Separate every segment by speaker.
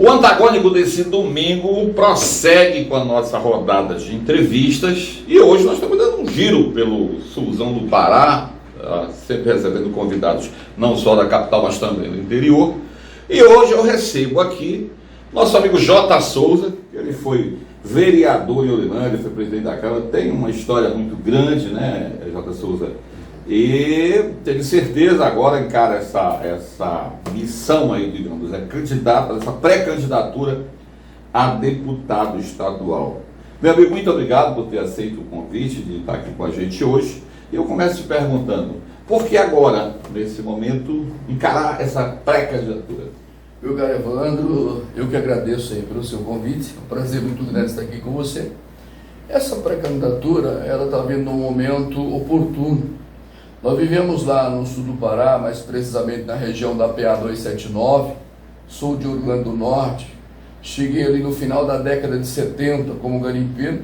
Speaker 1: O Antagônico desse domingo prossegue com a nossa rodada de entrevistas e hoje nós estamos dando um giro pelo Sulzão do Pará, sempre recebendo convidados não só da capital, mas também do interior. E hoje eu recebo aqui nosso amigo J. Souza, que ele foi vereador em Orilândia, foi presidente da Câmara, tem uma história muito grande, né, J. Souza? E tenho certeza agora encara essa missão aí, digamos, essa pré-candidatura a deputado estadual. Meu amigo, muito obrigado por ter aceito o convite de estar aqui com a gente hoje. E eu começo te perguntando, por que agora, nesse momento, encarar essa pré-candidatura?
Speaker 2: Meu caro Evandro, eu que agradeço aí pelo seu convite, é um prazer muito grande estar aqui com você. Essa pré-candidatura, ela está vindo num momento oportuno. Nós vivemos lá no sul do Pará, mais precisamente na região da PA 279, sul de Orilândia do Norte. Cheguei ali no final da década de 70 como garimpeiro,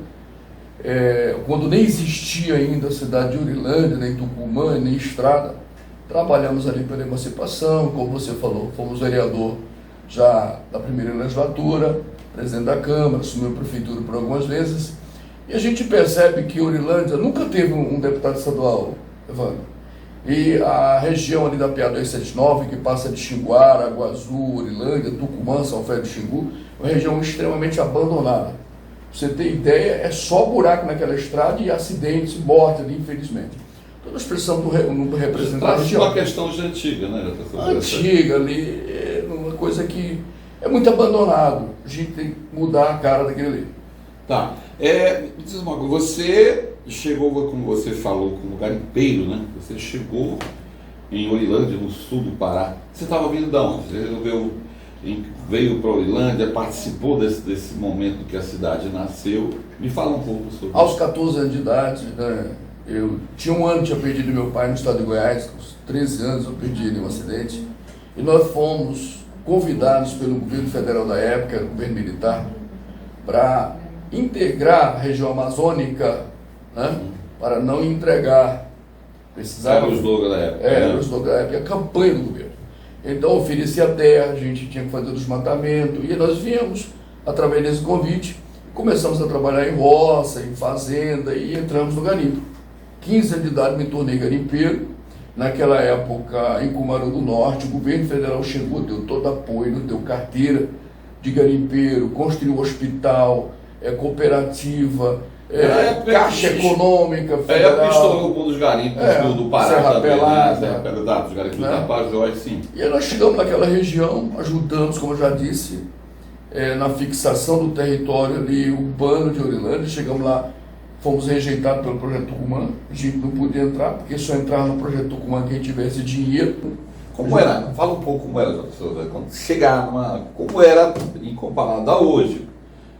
Speaker 2: quando nem existia ainda a cidade de Orilândia, nem Tucumã, nem estrada. Trabalhamos ali pela emancipação, como você falou, fomos vereador já da primeira legislatura, presidente da Câmara, assumiu a prefeitura por algumas vezes, e a gente percebe que Orilândia nunca teve um deputado estadual, Evandro. E a região ali da PA 279, que passa de Xinguara, Água Azul, Orilândia, Tucumã, São Félix do Xingu, é uma região extremamente abandonada. Pra você ter ideia, é só buraco naquela estrada e acidentes, morte ali, infelizmente. Então nós precisamos de um representante.
Speaker 1: Isso é uma questão de antiga, né?
Speaker 2: Antiga ali, uma coisa que é muito abandonado. A gente tem que mudar a cara daquele ali.
Speaker 1: Tá. Me diz uma coisa, você chegou, como você falou, como garimpeiro, né? Você chegou em Orilândia, no sul do Pará. Você estava vindo de onde? Você veio para Orilândia, participou desse momento que a cidade nasceu. Me fala um pouco sobre isso.
Speaker 2: Aos 14 anos de idade, né, eu tinha um ano que tinha perdido meu pai no estado de Goiás, com 13 anos eu perdi ele em um acidente. E nós fomos convidados pelo governo federal da época, o governo militar, para integrar a região amazônica, né, para não entregar. Precisava.
Speaker 1: Era o slogan da época.
Speaker 2: Era o slogan da época, a campanha do governo. Então oferecia a terra, a gente tinha que fazer o desmatamento, e nós viemos, através desse convite, começamos a trabalhar em roça, em fazenda, e entramos no garimpo. 15 anos de idade me tornei garimpeiro. Naquela época, em Cumaru do Norte, o governo federal chegou, deu todo apoio, nos deu carteira de garimpeiro, construiu hospital, cooperativa, Caixa Econômica Federal.
Speaker 1: Aí estourou o mundo dos garimpos do Pará,
Speaker 2: Serra Pelada,
Speaker 1: Serra Pelada, dos garimpos do Tapajós, sim.
Speaker 2: E aí nós chegamos naquela região, ajudamos, como eu já disse, na fixação do território ali urbano de Orilândia. Chegamos lá, fomos rejeitados pelo Projeto Tucumã, a gente não podia entrar, porque só entrava no Projeto Tucumã quem tivesse dinheiro.
Speaker 1: Como era? Fala um pouco como era, quando chegar como era em comparado a hoje.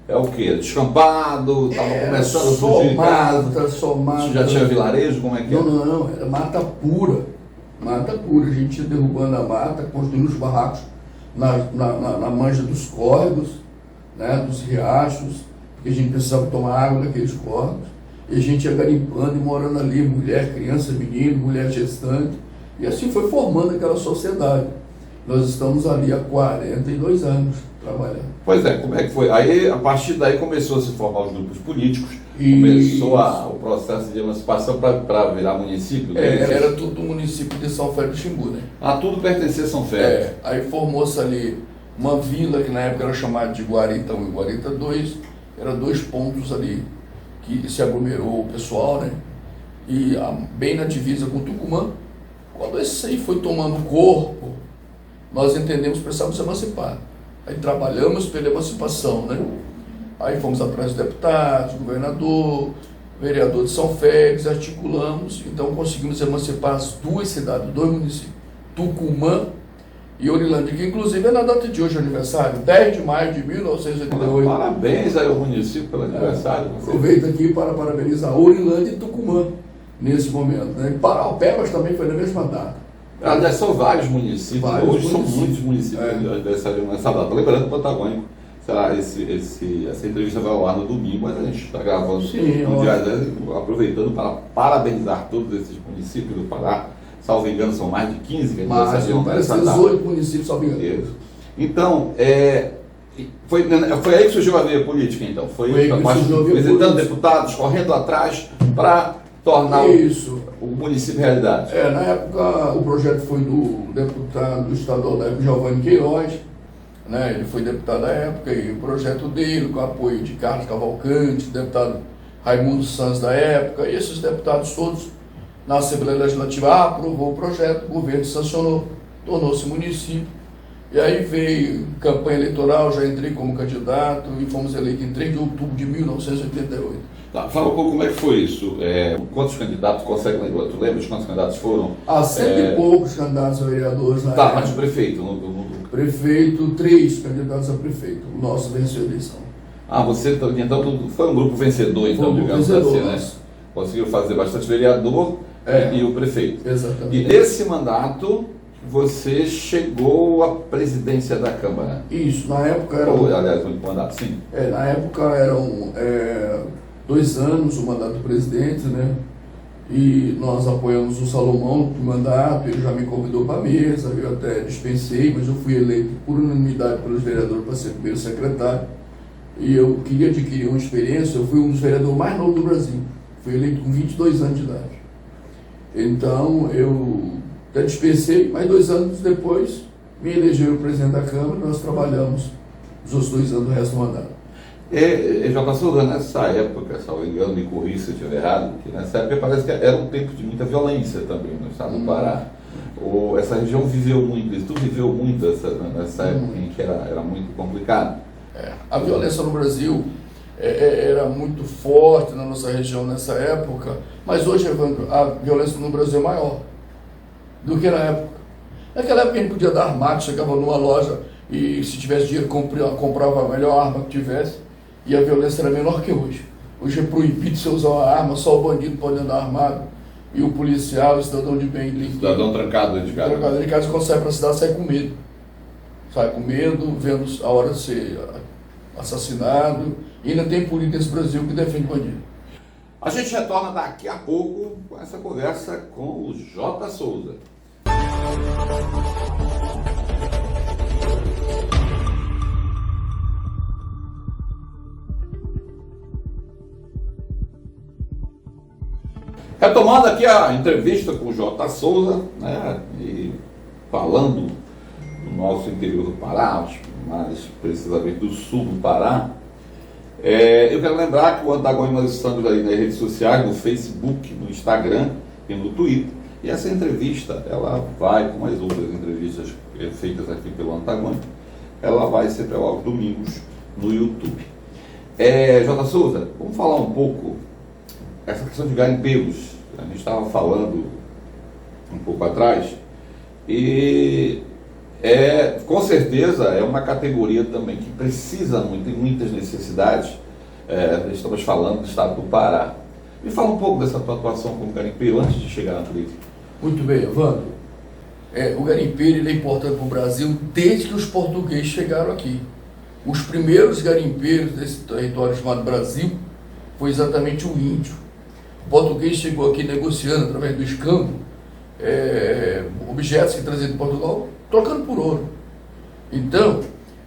Speaker 1: É o quê? Descampado, estava começando a surgir casa.
Speaker 2: Só mata.
Speaker 1: Já tinha vilarejo, como é que é?
Speaker 2: Não, era mata pura. Mata pura. A gente ia derrubando a mata, construindo os barracos na margem dos córregos, né, dos riachos, porque a gente precisava tomar água daqueles córregos. E a gente ia garimpando e morando ali, mulher, criança, menino, mulher gestante. E assim foi formando aquela sociedade. Nós estamos ali há 42 anos trabalhando.
Speaker 1: Pois é, como é que foi? Aí, a partir daí, começou a se formar os grupos políticos, começou o processo de emancipação para virar município?
Speaker 2: Era tudo do município de São Félix do Xingu, né?
Speaker 1: Tudo pertencia a São Félix.
Speaker 2: Aí formou-se ali uma vila que na época era chamada de Guarita 1 e Guarita 2, eram 2 pontos ali que se aglomerou o pessoal, né? E bem na divisa com Tucumã. Quando esse aí foi tomando corpo, nós entendemos que precisávamos se emancipar. Aí trabalhamos pela emancipação, né? Aí fomos atrás dos deputados, governador, vereador de São Félix, articulamos, então conseguimos emancipar as 2 cidades, 2 municípios, Tucumã e Orilândia, que inclusive é na data de hoje, aniversário, 10 de maio de 1988.
Speaker 1: Parabéns aí ao município pelo aniversário.
Speaker 2: Aproveito aqui para parabenizar Orilândia e Tucumã nesse momento, né? E Paraupebas também foi na mesma data.
Speaker 1: Aliás, são vários municípios, hoje são muitos municípios nessa data. Lembrando do Antagônico, essa entrevista vai ao ar no domingo, mas a gente está gravando no dia 10, aproveitando para parabenizar todos esses municípios do Pará. Salvo engano, são mais de 15 que a gente
Speaker 2: parece 18 municípios, salvo engano.
Speaker 1: Então, Foi aí que surgiu a veia política, então? Foi
Speaker 2: aí que surgiu a veia
Speaker 1: visitando
Speaker 2: política.
Speaker 1: deputados, correndo atrás para tornar o município realidade.
Speaker 2: Na época, o projeto foi do deputado estadual da época, Giovanni Queiroz, né? Ele foi deputado da época, e o projeto dele, com o apoio de Carlos Cavalcante, deputado Raimundo Santos da época, e esses deputados todos, na Assembleia Legislativa, aprovou o projeto, o governo sancionou, tornou-se município. E aí veio campanha eleitoral, já entrei como candidato e fomos eleitos em 3 de outubro de 1988.
Speaker 1: Tá, fala um pouco como é que foi isso. Quantos candidatos conseguem lembrar? Tu lembra de quantos candidatos foram?
Speaker 2: Há 100 e poucos candidatos a vereadores na
Speaker 1: Tá,
Speaker 2: época.
Speaker 1: mas o prefeito?
Speaker 2: Prefeito, 3 candidatos a prefeito. O nosso venceu a eleição.
Speaker 1: Você então foi um grupo vencedor, então,
Speaker 2: Foi um grupo
Speaker 1: digamos
Speaker 2: vencedor,
Speaker 1: assim, né?
Speaker 2: nosso.
Speaker 1: Conseguiu fazer bastante vereador e o prefeito.
Speaker 2: Exatamente.
Speaker 1: E nesse mandato você chegou à presidência da Câmara.
Speaker 2: Isso, na época era...
Speaker 1: Aliás, o único mandato, sim.
Speaker 2: Na época eram 2 anos o mandato do presidente, né? E nós apoiamos o Salomão no mandato, ele já me convidou para a mesa, eu até dispensei, mas eu fui eleito por unanimidade pelos vereadores para ser primeiro secretário. E eu queria adquirir uma experiência, eu fui um dos vereadores mais novos do Brasil. Fui eleito com 22 anos de idade. Então, eu até dispensei, mas 2 anos depois, me elegeu presidente da Câmara e nós trabalhamos os outros 2 anos do resto do mandato.
Speaker 1: Já passou nessa época, salvo engano, me corri se eu estiver errado, que nessa época parece que era um tempo de muita violência também no estado do Pará. Essa região viveu muito isso, tu viveu muito nessa época em que era muito complicado.
Speaker 2: A violência no Brasil era muito forte na nossa região nessa época, mas hoje, Evandro, a violência no Brasil é maior do que na época. Naquela época a gente podia dar armado, chegava numa loja e se tivesse dinheiro comprava a melhor arma que tivesse, e a violência era menor que hoje. Hoje é proibido você usar uma arma, só o bandido pode andar armado, e o policial, o cidadão de bem... O
Speaker 1: cidadão trancado dentro de casa.
Speaker 2: Trancado dentro de casa, quando sai para a cidade, sai com medo. Sai com medo, vendo a hora de ser assassinado, e ainda tem polícia nesse Brasil que defende bandido.
Speaker 1: A gente retorna daqui a pouco com essa conversa com o Jota Souza. Retomando aqui a entrevista com o Jota Souza, né, e falando do nosso interior do Pará, mais precisamente do sul do Pará, eu quero lembrar que o Antagonista nós estamos aí nas redes sociais, no Facebook, no Instagram e no Twitter, e essa entrevista, ela vai, como as outras entrevistas feitas aqui pelo Antagonista, ela vai ser aos domingos no YouTube. Jota Souza, vamos falar um pouco essa questão de garimpeiros. A gente estava falando um pouco atrás, e com certeza é uma categoria também que precisa muito, tem muitas necessidades. Estamos falando do estado do Pará. Me fala um pouco dessa tua atuação como garimpeiro antes de chegar na política.
Speaker 2: Muito bem, Evandro. O garimpeiro ele é importante para o Brasil desde que os portugueses chegaram aqui. Os primeiros garimpeiros desse território chamado Brasil foi exatamente o índio. O português chegou aqui negociando através do escambo objetos que traziam de Portugal, trocando por ouro. Então,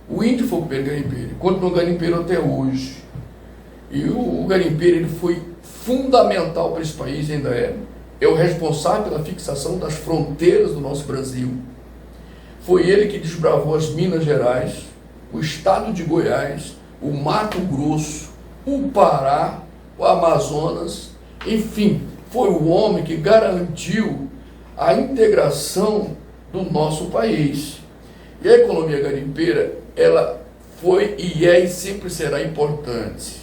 Speaker 2: o índio foi o primeiro garimpeiro, continua garimpeiro até hoje. E o garimpeiro ele foi fundamental para esse país, ainda é o responsável pela fixação das fronteiras do nosso Brasil. Foi ele que desbravou as Minas Gerais, o estado de Goiás, o Mato Grosso, o Pará, o Amazonas, enfim, foi o homem que garantiu a integração do nosso país. E a economia garimpeira, ela foi e é e sempre será importante.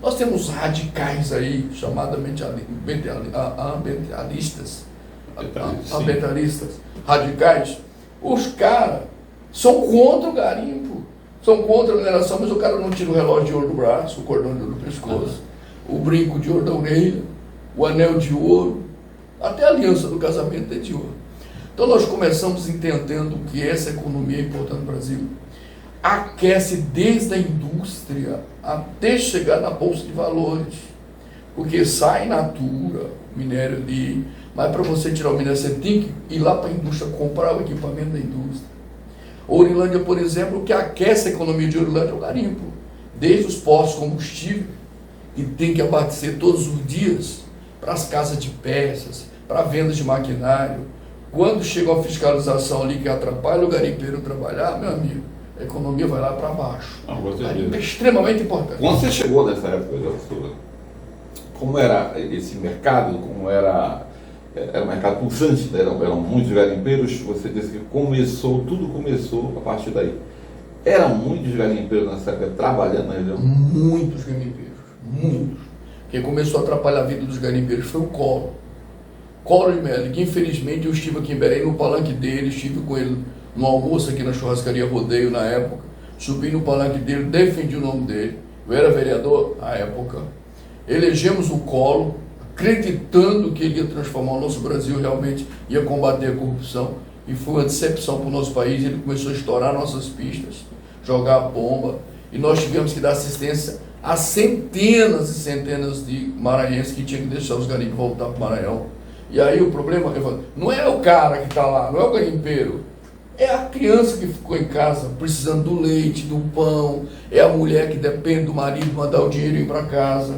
Speaker 2: Nós temos radicais aí, chamadamente ambientalistas, radicais. Os caras são contra o garimpo, são contra a mineração, mas o cara não tira o relógio de ouro do braço, o cordão de ouro do pescoço, o brinco de ouro da orelha, o anel de ouro, até a aliança do casamento é de ouro. Então nós começamos entendendo que essa economia é importante no Brasil. Aquece desde a indústria até chegar na Bolsa de Valores, porque sai natura, minério mas para você tirar o minério você tem que ir lá para a indústria comprar o equipamento da indústria. Ourilândia, por exemplo, o que aquece a economia de Ourilândia é o garimpo. Desde os postos de combustível, que tem que abastecer todos os dias, para as casas de peças, para a venda de maquinário. Quando chega a fiscalização ali que atrapalha o garimpeiro trabalhar, meu amigo, a economia vai lá para baixo. É extremamente importante.
Speaker 1: Quando você chegou nessa época, como era esse mercado, como era um mercado pulsante, né? Eram muitos garimpeiros, você disse que tudo começou a partir daí. Eram muitos garimpeiros nessa época trabalhando na região?
Speaker 2: Muitos garimpeiros, muitos. Quem começou a atrapalhar a vida dos garimpeiros foi o Collor de Mello, que infelizmente eu estive aqui em Belém no palanque dele, estive com ele no almoço aqui na churrascaria Rodeio na época, subi no palanque dele, defendi o nome dele, eu era vereador na época, elegemos o Collor, acreditando que ele ia transformar o nosso Brasil, realmente ia combater a corrupção, e foi uma decepção para o nosso país. Ele começou a estourar nossas pistas, jogar bomba, e nós tivemos que dar assistência a centenas e centenas de maranhenses que tinham que deixar os garimpos voltar para o Maranhão. E aí o problema não é o cara que está lá, não é o garimpeiro, é a criança que ficou em casa precisando do leite, do pão, é a mulher que depende do marido mandar o dinheiro ir para casa.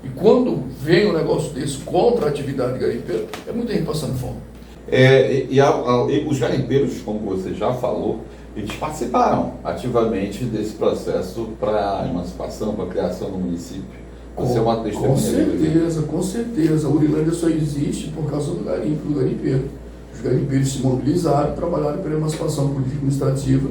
Speaker 2: E quando vem um negócio desse contra a atividade garimpeira, é muita gente passando fome.
Speaker 1: E os garimpeiros, como você já falou, eles participaram ativamente desse processo para a emancipação, para a criação do município. Você é uma testemunha.
Speaker 2: Com certeza. A Ourilândia só existe por causa do garimpeiro. Os garimpeiros se mobilizaram, trabalharam pela emancipação político-administrativa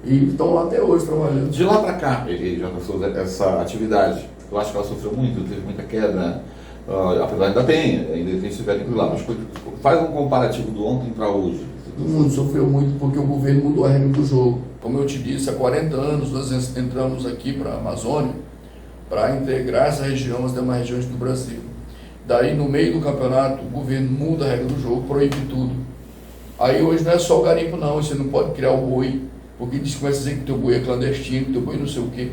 Speaker 2: e estão lá até hoje trabalhando.
Speaker 1: De lá para cá, já passou essa atividade. Eu acho que ela sofreu muito, teve muita queda. Apesar ainda tem esse garimpo lá. Mas faz um comparativo do ontem para hoje.
Speaker 2: O mundo sofreu muito porque o governo mudou a regra do jogo. Como eu te disse, há 40 anos nós entramos aqui para a Amazônia para integrar essa região às demais regiões do Brasil. Daí, no meio do campeonato, o governo muda a regra do jogo, proíbe tudo. Aí hoje não é só o garimpo não, você não pode criar o boi, porque diz que começa a dizer que teu boi é clandestino, que teu boi não sei o quê.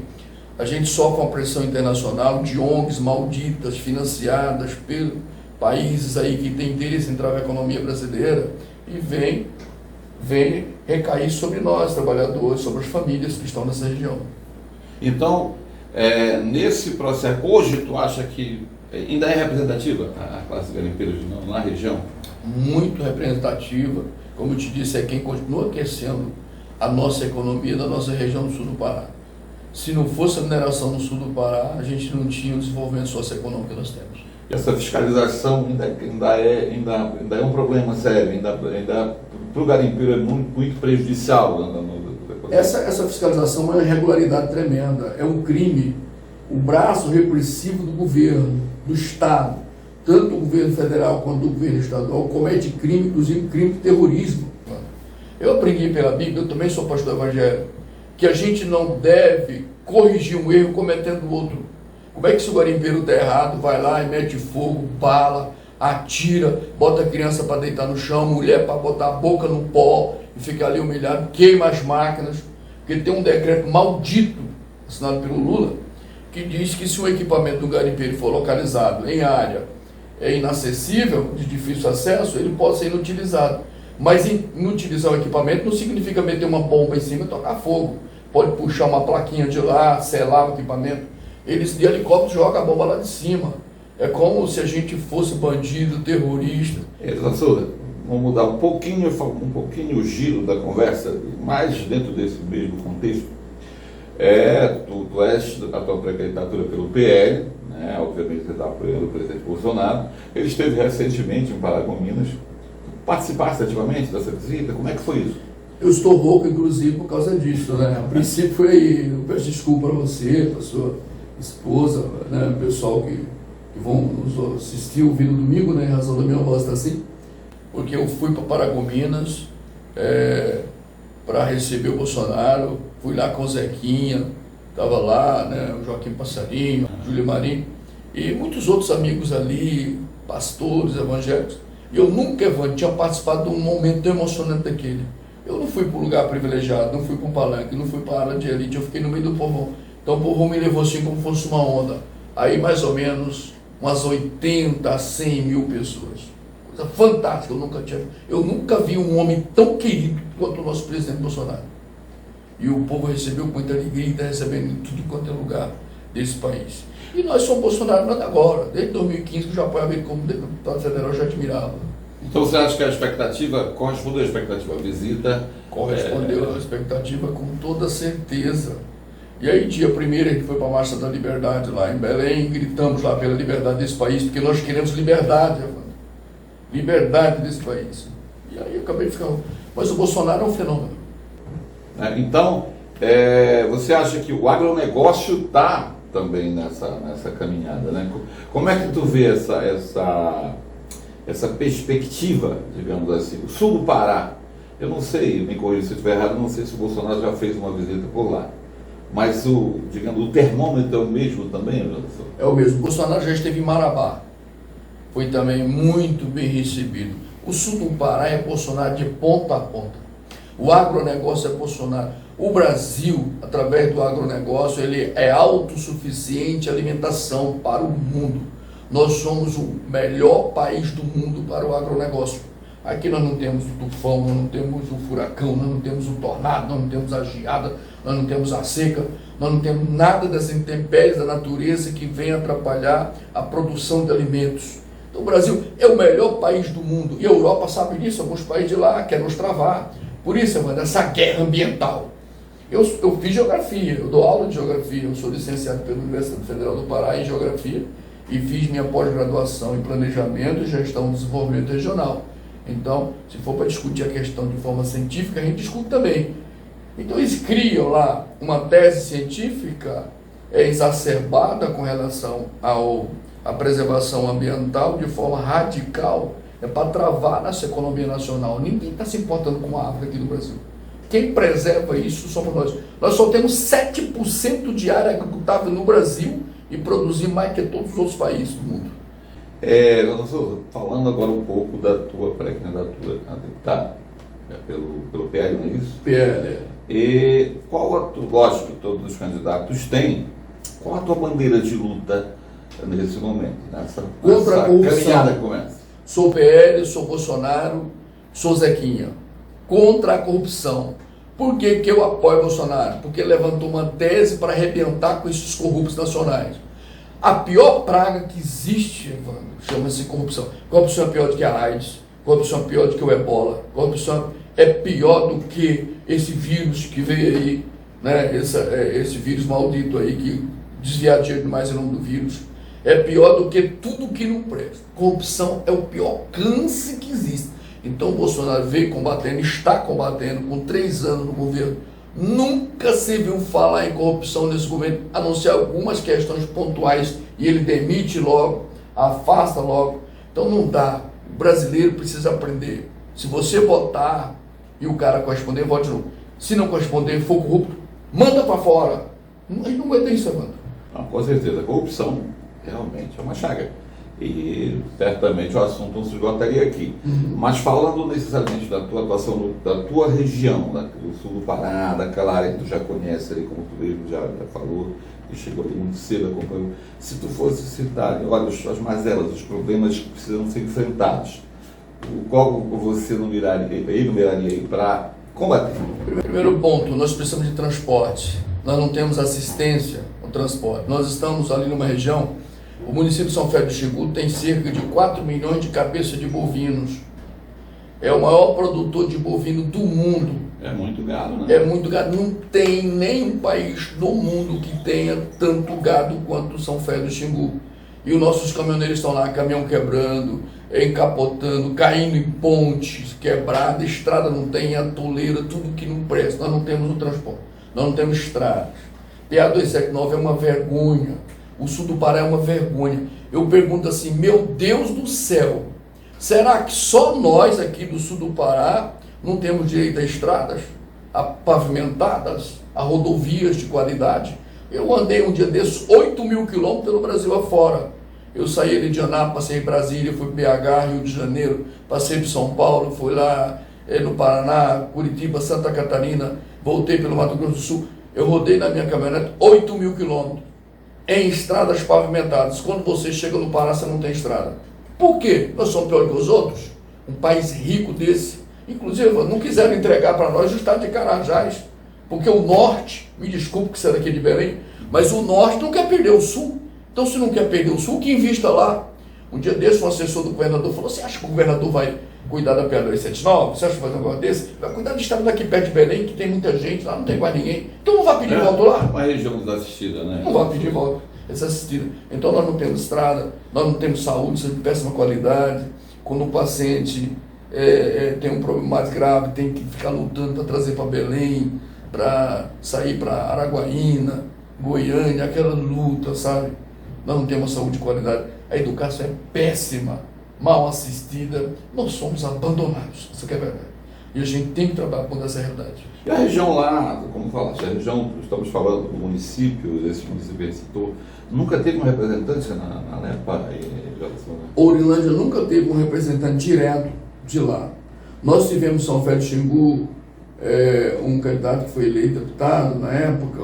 Speaker 2: A gente sofre uma pressão internacional de ONGs malditas, financiadas por países aí que têm interesse em travar a economia brasileira, e vem recair sobre nós, trabalhadores, sobre as famílias que estão nessa região.
Speaker 1: Então, nesse processo, hoje tu acha que ainda é representativa a classe garimpeira na região?
Speaker 2: Muito representativa, como eu te disse, é quem continua aquecendo a nossa economia da nossa região do sul do Pará. Se não fosse a mineração no sul do Pará, a gente não tinha o desenvolvimento socioeconômico que nós temos.
Speaker 1: E essa fiscalização ainda é um problema sério, ainda para o garimpeiro é muito prejudicial.
Speaker 2: Essa fiscalização é uma irregularidade tremenda, é um crime. O braço repressivo do governo, do Estado, tanto o governo federal quanto o governo estadual, comete crime, inclusive crime de terrorismo. Eu aprendi pela Bíblia, eu também sou pastor evangélico, que a gente não deve corrigir um erro cometendo outro. Como é que se o garimpeiro está errado, vai lá e mete fogo, bala, atira, bota a criança para deitar no chão, mulher para botar a boca no pó e fica ali humilhado, queima as máquinas, porque tem um decreto maldito, assinado pelo Lula, que diz que se o equipamento do garimpeiro for localizado em área inacessível, de difícil acesso, ele pode ser inutilizado. Mas inutilizar o equipamento não significa meter uma bomba em cima e tocar fogo. Pode puxar uma plaquinha de lá, selar o equipamento. Eles de helicóptero jogam a bomba lá de cima. É como se a gente fosse bandido, terrorista.
Speaker 1: Exato. Vamos mudar um pouquinho o giro da conversa, mais dentro desse mesmo contexto. Tu és a tua pré-candidatura pelo PL, né? Obviamente você está apoiando o presidente Bolsonaro. Ele esteve recentemente em Paragominas. Participaste ativamente dessa visita? Como é que foi isso?
Speaker 2: Eu estou rouco, inclusive, por causa disso, né? A princípio foi, eu peço desculpa para você, para sua esposa, né? O pessoal que vão nos assistir o vídeo domingo, né? Em razão da minha voz estar assim, porque eu fui para Paragominas para receber o Bolsonaro, fui lá com o Zequinha, estava lá, né? O Joaquim Passarinho, Júlio Marinho, e muitos outros amigos ali, pastores, evangélicos. E eu nunca, Evandro, tinha participado de um momento tão emocionante daquele. Eu não fui para um lugar privilegiado, não fui para um palanque, não fui para a área de elite, eu fiquei no meio do povão. Então o povão me levou assim como fosse uma onda. Aí mais ou menos umas 80 a 100 mil pessoas. coisa fantástica. Eu nunca vi um homem tão querido quanto o nosso presidente Bolsonaro. E o povo recebeu com muita alegria e está recebendo em tudo quanto é lugar desse país. E nós somos bolsonaristas agora, desde 2015, que eu já apoiava ele como deputado federal, já admirava.
Speaker 1: Então você acha que a expectativa, correspondeu à expectativa, a visita?
Speaker 2: Correspondeu à expectativa com toda certeza. E aí, dia 1º, a gente foi para a Marcha da Liberdade lá em Belém, gritamos lá pela liberdade desse país, porque nós queremos liberdade, Evandro. Liberdade desse país. E aí eu acabei ficando. Mas o Bolsonaro é um fenômeno.
Speaker 1: Então, você acha que o agronegócio está também nessa caminhada, né? Como é que tu vê essa perspectiva, digamos assim? O sul do Pará, eu não sei, me corrija se eu estiver errado, não sei se o Bolsonaro já fez uma visita por lá. Mas o termômetro é o mesmo também, Anderson?
Speaker 2: É o mesmo. O Bolsonaro já esteve em Marabá. Foi também muito bem recebido. O sul do Pará é Bolsonaro de ponta a ponta. O agronegócio é Bolsonaro. O Brasil, através do agronegócio, ele é autossuficiente em alimentação para o mundo. Nós somos o melhor país do mundo para o agronegócio. Aqui nós não temos o tufão, nós não temos o furacão, nós não temos o tornado, nós não temos a geada, nós não temos a seca, nós não temos nada das intempéries da natureza que vem atrapalhar a produção de alimentos. Então o Brasil é o melhor país do mundo. E a Europa sabe disso, alguns países de lá querem nos travar. Por isso, mano, essa guerra ambiental. Eu fiz geografia, eu dou aula de geografia, eu sou licenciado pela Universidade Federal do Pará em geografia e fiz minha pós-graduação em planejamento e gestão do desenvolvimento regional. Então, se for para discutir a questão de forma científica, a gente discute também. Então, eles criam lá uma tese científica exacerbada com relação à preservação ambiental de forma radical, para travar nossa economia nacional. Ninguém está se importando com a árvore aqui no Brasil. Quem preserva isso somos nós. Nós só temos 7% de área agricultável no Brasil e produzimos mais que todos os outros países do mundo.
Speaker 1: Falando agora um pouco da tua pré-candidatura a deputado, pelo PL, não é isso?
Speaker 2: PL.
Speaker 1: E lógico, todos os candidatos têm, qual a tua bandeira de luta nesse momento? Nessa caminhada que começa?
Speaker 2: Sou PL, sou Bolsonaro, sou Zequinha. Contra a corrupção. Por que eu apoio Bolsonaro? Porque levantou uma tese para arrebentar com esses corruptos nacionais. A pior praga que existe, Evandro, chama-se corrupção. Corrupção é pior do que a AIDS, corrupção é pior do que o Ebola, corrupção é pior do que esse vírus que veio aí, né? Esse vírus maldito aí, que desviar dinheiro demais em nome do vírus. É pior do que tudo que não presta. Corrupção é o pior câncer que existe. Então o Bolsonaro veio combatendo, está combatendo, com 3 anos no governo. Nunca se viu falar em corrupção nesse governo, a não ser algumas questões pontuais, e ele demite logo, afasta logo. Então não dá. O brasileiro precisa aprender. Se você votar e o cara corresponder, vote de novo. Se não corresponder, for corrupto, manda para fora. A gente não aguenta isso, Evandro.
Speaker 1: Com certeza, a corrupção realmente é uma chaga. E certamente o assunto não se esgotaria aqui. Mas falando necessariamente da tua atuação, da tua região, do sul do Pará, daquela área que tu já conhece ali, como tu mesmo já falou, e chegou ali muito cedo, acompanhou. Se tu fosse citar, olha, as mazelas, os problemas que precisam ser enfrentados, qual você enumeraria aí para combater?
Speaker 2: Primeiro ponto, nós precisamos de transporte. Nós não temos assistência ao transporte. Nós estamos ali numa região. O município de São Félix do Xingu tem cerca de 4 milhões de cabeças de bovinos. É o maior produtor de bovino do mundo.
Speaker 1: É muito gado, né?
Speaker 2: É muito gado. Não tem nenhum país do mundo que tenha tanto gado quanto São Félix do Xingu. E os nossos caminhoneiros estão lá, caminhão quebrando, encapotando, caindo em pontes, quebrada, estrada não tem, atoleira, tudo que não presta. Nós não temos o transporte, nós não temos estradas. PA 279 é uma vergonha. O sul do Pará é uma vergonha. Eu pergunto assim, meu Deus do céu, será que só nós aqui do sul do Pará não temos direito a estradas, a pavimentadas, a rodovias de qualidade? Eu andei um dia desses 8.000 quilômetros pelo Brasil afora. Eu saí de Indianápolis, passei em Brasília, fui para BH, Rio de Janeiro, passei por São Paulo, fui lá no Paraná, Curitiba, Santa Catarina, voltei pelo Mato Grosso do Sul. Eu rodei na minha caminhonete 8.000 quilômetros. Em estradas pavimentadas. Quando você chega no Pará, você não tem estrada. Por quê? Nós somos piores que os outros? um país rico desse. Inclusive, não quiseram entregar para nós o estado de Carajás, porque o norte, me desculpe que você é daqui de Belém, mas o norte não quer perder o sul. Então, se não quer perder o sul, que invista lá. Um dia desse, um assessor do governador falou: você acha que o governador vai cuidar da PA-279? Você acha que vai fazer um negócio desse? Vai cuidar do estado daqui perto de Belém, que tem muita gente, lá não tem quase ninguém. Então não vai pedir volta lá?
Speaker 1: Uma região desassistida, né?
Speaker 2: Não vai pedir volta, desassistida. Então nós não temos estrada, nós não temos saúde, de péssima qualidade. Quando o paciente tem um problema mais grave, tem que ficar lutando para trazer para Belém, para sair para Araguaína, Goiânia, aquela luta, sabe? Nós não temos saúde de qualidade. A educação é péssima, mal assistida, nós somos abandonados, isso que é verdade. E a gente tem que trabalhar contra essa realidade.
Speaker 1: E a região lá, como falaste, a região, estamos falando do município, esse município que citou, nunca teve um representante na LEPA?
Speaker 2: Ourilândia nunca teve um representante direto de lá. Nós tivemos em São Félix do Xingu um candidato que foi eleito deputado na época,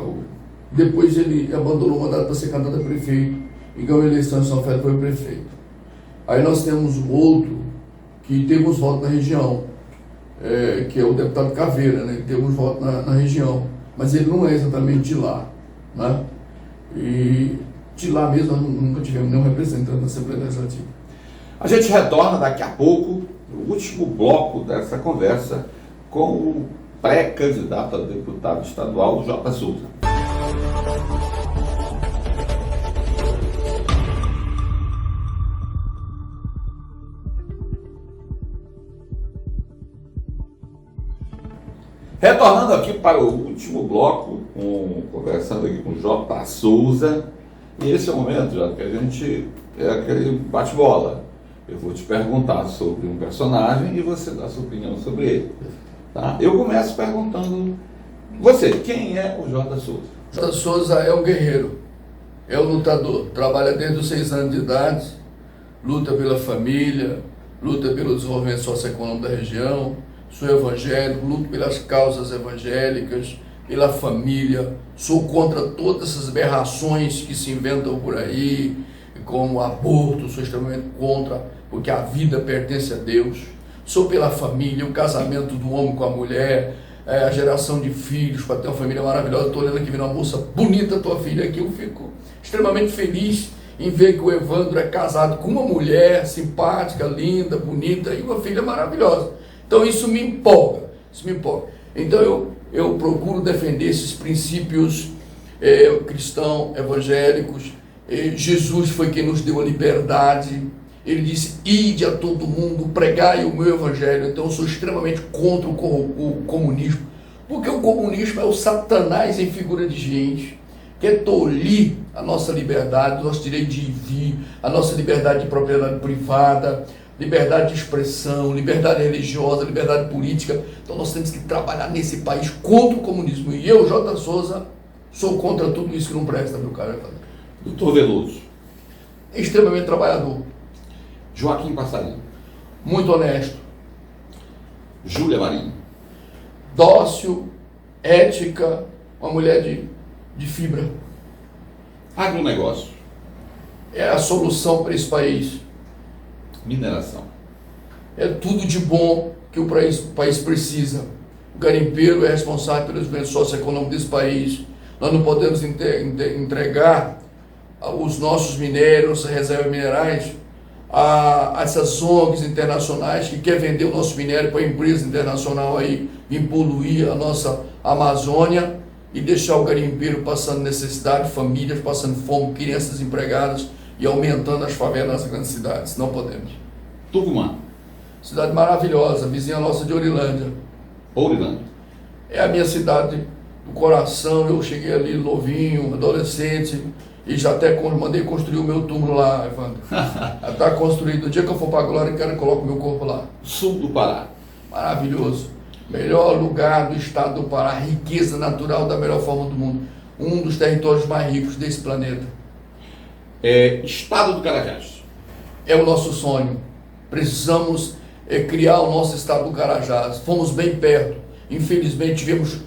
Speaker 2: depois ele abandonou o mandato para ser candidato a prefeito e ganhou a eleição em São Félix, foi prefeito. Aí nós temos outro que teve uns votos na região, que é o deputado Caveira, né? Ele teve uns votos na região, mas ele não é exatamente de lá, né? E de lá mesmo nós nunca tivemos nenhum representante na Assembleia Legislativa.
Speaker 1: A gente retorna daqui a pouco, no último bloco dessa conversa, com o pré-candidato a deputado estadual, Jota Souza. Retornando aqui para o último bloco, conversando aqui com Jota Souza, e esse é o momento, já que a gente é aquele bate-bola. Eu vou te perguntar sobre um personagem e você dá a sua opinião sobre ele. Tá? Eu começo perguntando, você, quem é o Jota Souza?
Speaker 2: Jota Souza é um guerreiro, é um lutador, trabalha desde os 6 anos de idade, luta pela família, luta pelo desenvolvimento socioeconômico da região. Sou evangélico, luto pelas causas evangélicas, pela família, sou contra todas essas aberrações que se inventam por aí, como aborto, sou extremamente contra, porque a vida pertence a Deus. Sou pela família, o casamento do homem com a mulher, a geração de filhos, para ter uma família maravilhosa. Estou olhando aqui, vendo uma moça bonita, tua filha aqui, eu fico extremamente feliz em ver que o Evandro é casado com uma mulher simpática, linda, bonita e uma filha maravilhosa. Então isso me empolga, Então eu procuro defender esses princípios cristãos, evangélicos. Jesus foi quem nos deu a liberdade. Ele disse: ide a todo mundo, pregai o meu evangelho. Então eu sou extremamente contra o comunismo, porque o comunismo é o Satanás em figura de gente, quer tolir a nossa liberdade, o nosso direito de vir, a nossa liberdade de propriedade privada, liberdade de expressão, liberdade religiosa, liberdade política. Então nós temos que trabalhar nesse país contra o comunismo. E eu, Jota Souza, sou contra tudo isso que não presta, meu cara.
Speaker 1: Doutor Veloso.
Speaker 2: Extremamente trabalhador.
Speaker 1: Joaquim Passarinho.
Speaker 2: Muito honesto.
Speaker 1: Júlia Marinho.
Speaker 2: Dócil, ética, uma mulher de fibra.
Speaker 1: Agronegócio.
Speaker 2: É a solução para esse país.
Speaker 1: Mineração.
Speaker 2: É tudo de bom que o país precisa. O garimpeiro é responsável pelo desenvolvimento socioeconômico desse país. Nós não podemos entregar os nossos minérios, reservas minerais, a essas ONGs internacionais que querem vender o nosso minério para a empresa internacional aí, e poluir a nossa Amazônia e deixar o garimpeiro passando necessidade, famílias passando fome, crianças empregadas e aumentando as favelas nas grandes cidades. Não podemos.
Speaker 1: Tucumã.
Speaker 2: Cidade maravilhosa, vizinha nossa de Ourilândia.
Speaker 1: Ourilândia.
Speaker 2: É a minha cidade do coração. Eu cheguei ali novinho, adolescente, e já até mandei construir o meu túmulo lá, Evandro. Já está construído. O dia que eu for para a Glória, eu quero que coloque o meu corpo lá.
Speaker 1: Sul do Pará.
Speaker 2: Maravilhoso. Melhor lugar do estado do Pará. Riqueza natural da melhor forma do mundo. Um dos territórios mais ricos desse planeta.
Speaker 1: Estado do Carajás.
Speaker 2: É o nosso sonho. Precisamos criar o nosso estado do Carajás. Fomos bem perto. Infelizmente tivemos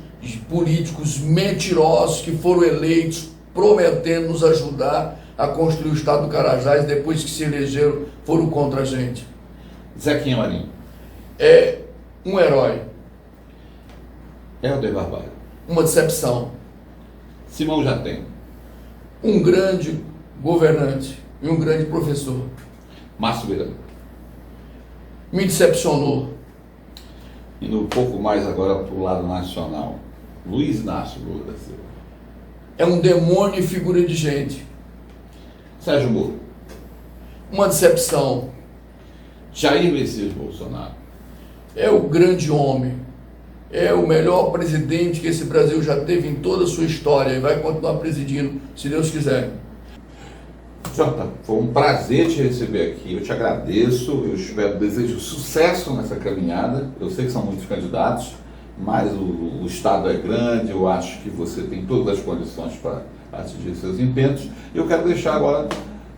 Speaker 2: políticos mentirosos que foram eleitos prometendo nos ajudar a construir o estado do Carajás, depois que se elegeram foram contra a gente.
Speaker 1: Zequinha Marinho.
Speaker 2: é um herói.
Speaker 1: Helder Barbalho.
Speaker 2: Uma decepção.
Speaker 1: Simão já tem.
Speaker 2: Um grande governante e um grande professor.
Speaker 1: Márcio Miranda.
Speaker 2: Me decepcionou.
Speaker 1: E no pouco mais agora para o lado nacional, Luiz Inácio Lula da Silva.
Speaker 2: É um demônio e figura de gente.
Speaker 1: Sérgio Moro.
Speaker 2: Uma decepção.
Speaker 1: Jair Messias Bolsonaro.
Speaker 2: É o grande homem. É o melhor presidente que esse Brasil já teve em toda a sua história e vai continuar presidindo, se Deus quiser.
Speaker 1: Jota, foi um prazer te receber aqui. Eu te agradeço, eu desejo sucesso nessa caminhada. Eu sei que são muitos candidatos, mas o Estado é grande, eu acho que você tem todas as condições para atingir seus intentos. Eu quero deixar agora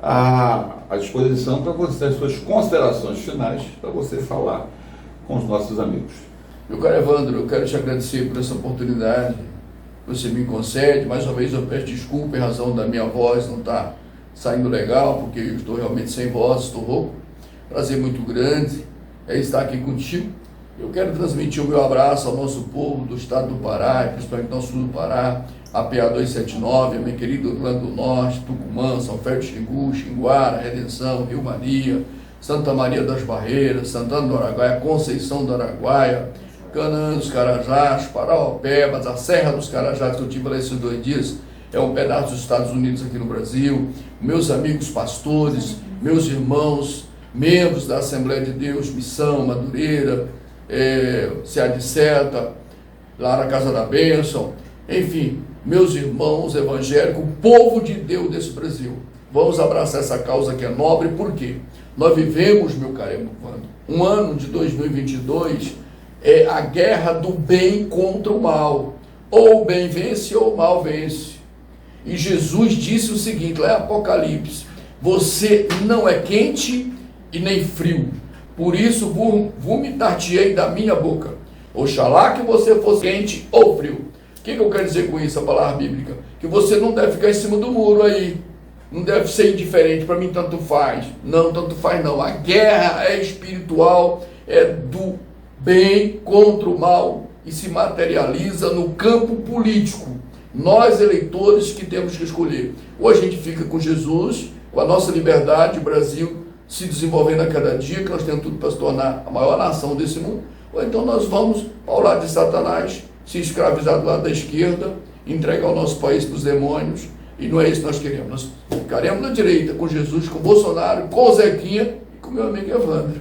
Speaker 1: à disposição para você, as suas considerações finais, para você falar com os nossos amigos.
Speaker 2: Meu caro Evandro, eu quero te agradecer por essa oportunidade que você me concede. Mais uma vez eu peço desculpa em razão da minha voz não estar saindo legal, porque eu estou realmente sem voz, estou rouco. Prazer muito grande é estar aqui contigo. Eu quero transmitir o meu abraço ao nosso povo do estado do Pará, principalmente do sul do Pará, a PA 279, a minha querida Orlando do Norte, Tucumã, São Félix de Xingu, Xinguara, Redenção, Rio Maria, Santa Maria das Barreiras, Santana do Araguaia, Conceição do Araguaia, Canaã dos Carajás, Paraopebas, a Serra dos Carajás, que eu tive lá esses 2 dias, é um pedaço dos Estados Unidos aqui no Brasil, meus amigos pastores, meus irmãos, membros da Assembleia de Deus, Missão, Madureira, Ceará de Seta, lá na Casa da Bênção, enfim, meus irmãos evangélicos, o povo de Deus desse Brasil. Vamos abraçar essa causa que é nobre, por quê? Nós vivemos, meu caro Evandro, um ano de 2022, é a guerra do bem contra o mal. Ou o bem vence ou o mal vence. E Jesus disse o seguinte, lá em Apocalipse, você não é quente e nem frio, por isso vomitar-te-ei da minha boca. Oxalá que você fosse quente ou frio. O que eu quero dizer com isso, a palavra bíblica? Que você não deve ficar em cima do muro aí, não deve ser indiferente, para mim tanto faz. Não, tanto faz não. A guerra é espiritual, é do bem contra o mal e se materializa no campo político. Nós, eleitores, que temos que escolher. Ou a gente fica com Jesus, com a nossa liberdade, o Brasil se desenvolvendo a cada dia, que nós temos tudo para se tornar a maior nação desse mundo, ou então nós vamos ao lado de Satanás, se escravizar do lado da esquerda, entregar o nosso país para os demônios, e não é isso que nós queremos. Nós ficaremos na direita com Jesus, com Bolsonaro, com o Zequinha e com meu amigo Evandro.